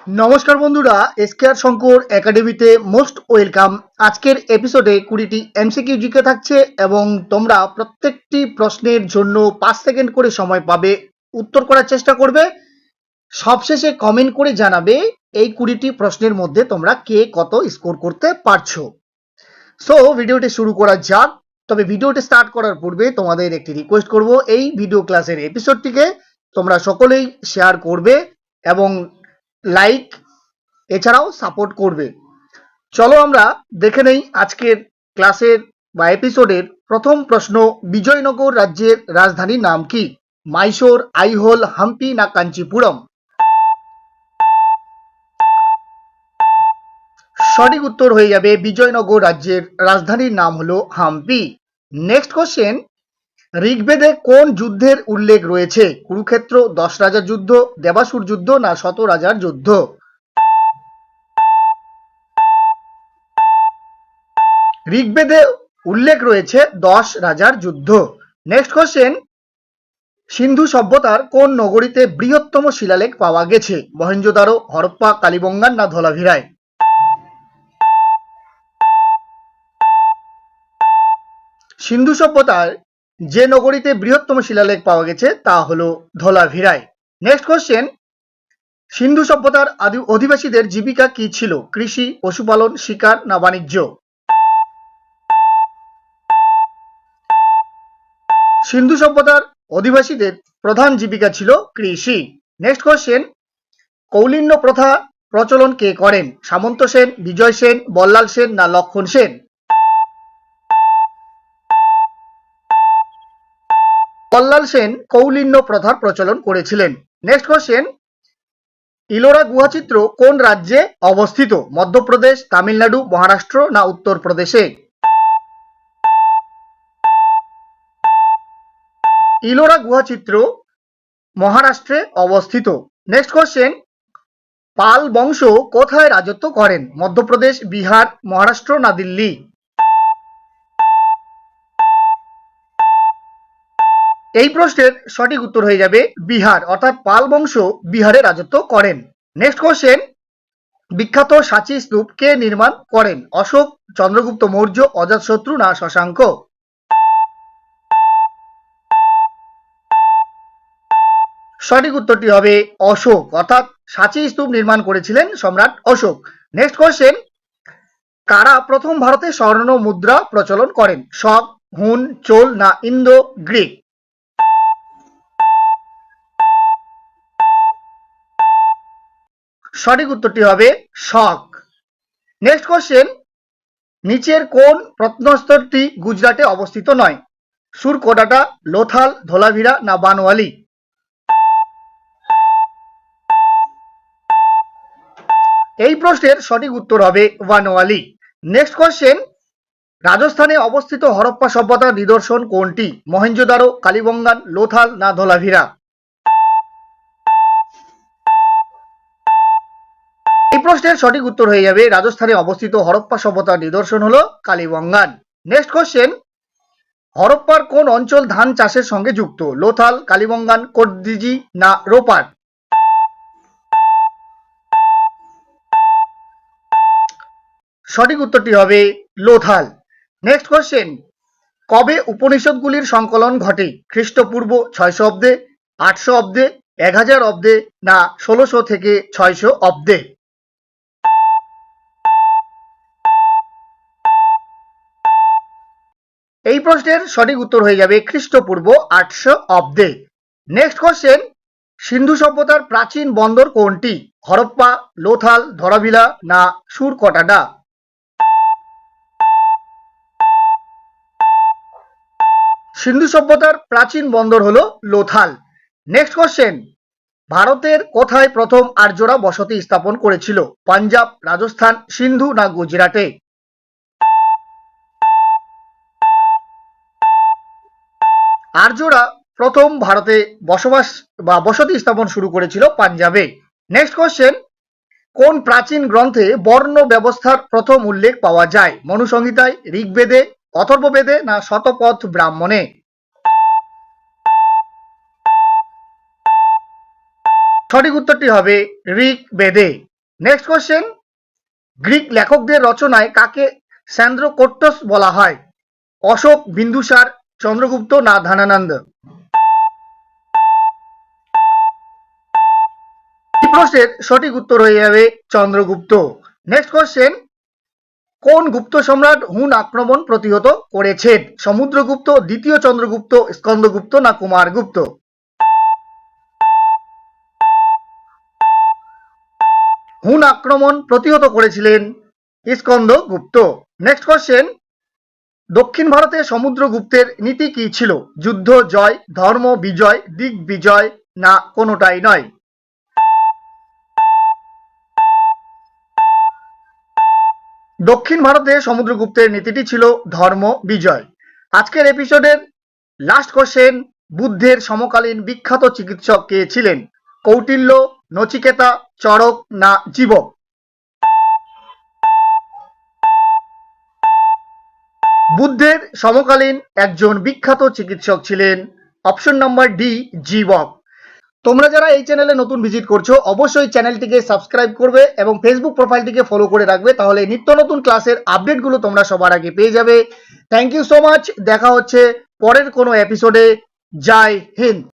নমস্কার বন্ধুরা, এসকেআর শঙ্কর একাডেমিতে মোস্ট ওয়েলকাম। আজকের এপিসোডে 20টি এমসিকিউ জিকে থাকছে এবং তোমরা প্রত্যেকটি প্রশ্নের জন্য 5 সেকেন্ড করে সময় পাবে। উত্তর করার চেষ্টা করবে, সবশেষে কমেন্ট করে জানাবে এই 20টি প্রশ্নের মধ্যে তোমরা কে কত স্কোর করতে পারছো। সো ভিডিওটি শুরু করা যাক। তবে ভিডিওটি স্টার্ট করার পূর্বে তোমাদের একটি রিকোয়েস্ট করব, এই ভিডিও ক্লাসের এপিসোডটিকে তোমরা সকলেই শেয়ার করবে এবং লাইক এছাড়াও সাপোর্ট করবে। চলো আমরা দেখে নেই আজকের ক্লাসের বা এপিসোডের প্রথম প্রশ্ন। বিজয়নগর রাজ্যের রাজধানীর নাম কি? মাইসোর, আইহোল, হাম্পি না কাঞ্চিপুরম? সঠিক উত্তর হয়ে যাবে বিজয়নগর রাজ্যের রাজধানীর নাম হলো হাম্পি। নেক্সট কোশ্চেন, ঋগ্বেদে কোন যুদ্ধের উল্লেখ রয়েছে? কুরুক্ষেত্র, 10 রাজার যুদ্ধ, দেবাসুর যুদ্ধ না 100 রাজার যুদ্ধ? ঋগ্বেদে উল্লেখ রয়েছে 10 রাজার যুদ্ধ। নেক্সট কোশ্চেন, সিন্ধু সভ্যতার কোন নগরীতে বৃহত্তম শিলালেখ পাওয়া গেছে? মহেঞ্জোদারো, হরপ্পা, কালীবঙ্গান না ধলাভিরায়? সিন্ধু সভ্যতার যে নগরীতে বৃহত্তম শিলালেখ পাওয়া গেছে তা হলো ধলাভিরায়। নেক্সট কোশ্চেন, সিন্ধু সভ্যতার অধিবাসীদের জীবিকা কি ছিল? কৃষি, পশুপালন, শিকার না বাণিজ্য? সিন্ধু সভ্যতার অধিবাসীদের প্রধান জীবিকা ছিল কৃষি। নেক্সট কোশ্চেন, কৌলিন্য প্রথা প্রচলন কে করেন? সামন্ত সেন, বিজয় সেন, বল্লাল সেন না লক্ষণ সেন? বল্লাল সেন কৌলিন্য প্রথার প্রচলন করেছিলেন। নেক্সট কোশ্চেন, ইলোরা গুহাচিত্র কোন রাজ্যে অবস্থিত? মধ্যপ্রদেশ, তামিলনাড়ু, মহারাষ্ট্র না উত্তরপ্রদেশে? ইলোরা গুহাচিত্র মহারাষ্ট্রে অবস্থিত। নেক্সট কোশ্চেন, পাল বংশ কোথায় রাজত্ব করেন? মধ্যপ্রদেশ, বিহার, মহারাষ্ট্র না দিল্লি? এই প্রশ্নের সঠিক উত্তর হয়ে যাবে বিহার, অর্থাৎ পাল বংশ বিহারে রাজত্ব করেন। নেক্সট কোশ্চেন, বিখ্যাত সাঁচি স্তূপ কে নির্মাণ করেন? অশোক, চন্দ্রগুপ্ত মৌর্য, অজাতশত্রু না শশাঙ্ক? সঠিক উত্তরটি হবে অশোক, অর্থাৎ সাঁচি স্তূপ নির্মাণ করেছিলেন সম্রাট অশোক। নেক্সট কোশ্চেন, কারা প্রথম ভারতে স্বর্ণ মুদ্রা প্রচলন করেন? শক, হুন, চোল না ইন্দো গ্রিক? সঠিক উত্তরটি হবে শক। নেক্সট কোশ্চেন, নিচের কোন প্রত্নস্থলটি গুজরাটে অবস্থিত নয়? সুরকোটাটা, লোথাল, ধোলাভিরা না বানওয়ালি? এই প্রশ্নের সঠিক উত্তর হবে বানওয়ালি। নেক্সট কোশ্চেন, রাজস্থানে অবস্থিত হরপ্পা সভ্যতার নিদর্শন কোনটি? মহেঞ্জোদারো, কালীবঙ্গান, লোথাল না ধোলাভিরা? এই প্রশ্নের সঠিক উত্তর হয়ে যাবে রাজস্থানে অবস্থিত হরপ্পা সভ্যতার নিদর্শন হলো কালীবঙ্গান। নেক্সট কোশ্চেন, হরপ্পার কোন অঞ্চল ধান চাষের সঙ্গে যুক্ত? লোথাল, কালীবঙ্গান, কোটদিজি না রোপার? সঠিক উত্তরটি হবে লোথাল। নেক্সট কোশ্চেন, কবে উপনিষদগুলির সংকলন ঘটে? খ্রিস্টপূর্ব 600 অব্দে, 800 অব্দে, 1000 অব্দে না 1600 থেকে 600 অব্দে? এই প্রশ্নের সঠিক উত্তর হয়ে যাবে খ্রিস্টপূর্ব 800 অব্দে। নেক্সট কোশ্চেন, সিন্ধু সভ্যতার প্রাচীন বন্দর কোনটি? হরপ্পা, লোথাল, ধরাভিলা না সুরকটাডা? সিন্ধু সভ্যতার প্রাচীন বন্দর হলো লোথাল। নেক্সট কোশ্চেন, ভারতের কোথায় প্রথম আর্যরা বসতি স্থাপন করেছিল? পাঞ্জাব, রাজস্থান, সিন্ধু না গুজরাটে? আর্যরা প্রথম ভারতে বসবাস বা বসতি স্থাপন শুরু করেছিল পাঞ্জাবে। নেক্সট কোশ্চেন, কোন প্রাচীন গ্রন্থে বর্ণ ব্যবস্থার প্রথম উল্লেখ পাওয়া যায়? মনুসংহিতায়, ঋগ্বেদে, অথর্ববেদে না শতপথ ব্রাহ্মণে? সঠিক উত্তরটি হবে ঋগ্বেদে। নেক্সট কোশ্চেন, গ্রিক লেখকদের রচনায় কাকে স্যান্দ্রোকোট্টস বলা হয়? অশোক, বিন্দুসার, চন্দ্রগুপ্ত না ধানানন্দ? এই প্রশ্নের সঠিক উত্তর হয়ে যাবে চন্দ্রগুপ্ত। নেক্সট কোশ্চেন, কোন গুপ্ত সম্রাট হুন আক্রমণ প্রতিহত করেছেন? সমুদ্রগুপ্ত, দ্বিতীয় চন্দ্রগুপ্ত, স্কন্দগুপ্ত না কুমারগুপ্ত? হুন আক্রমণ প্রতিহত করেছিলেন স্কন্দগুপ্ত। নেক্সট কোশ্চেন, দক্ষিণ ভারতে সমুদ্রগুপ্তের নীতি কি ছিল? যুদ্ধ জয়, ধর্ম বিজয়, দিগ্বিজয় না কোনোটাই নয়? দক্ষিণ ভারতে সমুদ্রগুপ্তের নীতিটি ছিল ধর্ম বিজয়। আজকের এপিসোডের লাস্ট কোশ্চেন, বুদ্ধের সমকালীন বিখ্যাত চিকিৎসক কে ছিলেন? কৌটিল্য, নচিকেতা, চরক না জীবক? বুদ্ধের সমকালীন একজন বিখ্যাত চিকিৎসক ছিলেন অপশন নাম্বার ডি, জীবক। তোমরা যারা এই চ্যানেলে নতুন ভিজিট করছো অবশ্যই চ্যানেলটিকে সাবস্ক্রাইব করবে এবং ফেসবুক প্রোফাইলটিকে ফলো করে রাখবে, তাহলে নিত্য নতুন ক্লাসের আপডেটগুলো তোমরা সবার আগে পেয়ে যাবে। থ্যাংক ইউ সো মাচ, দেখা হচ্ছে পরের কোনো এপিসোডে। জয় হিন্দ।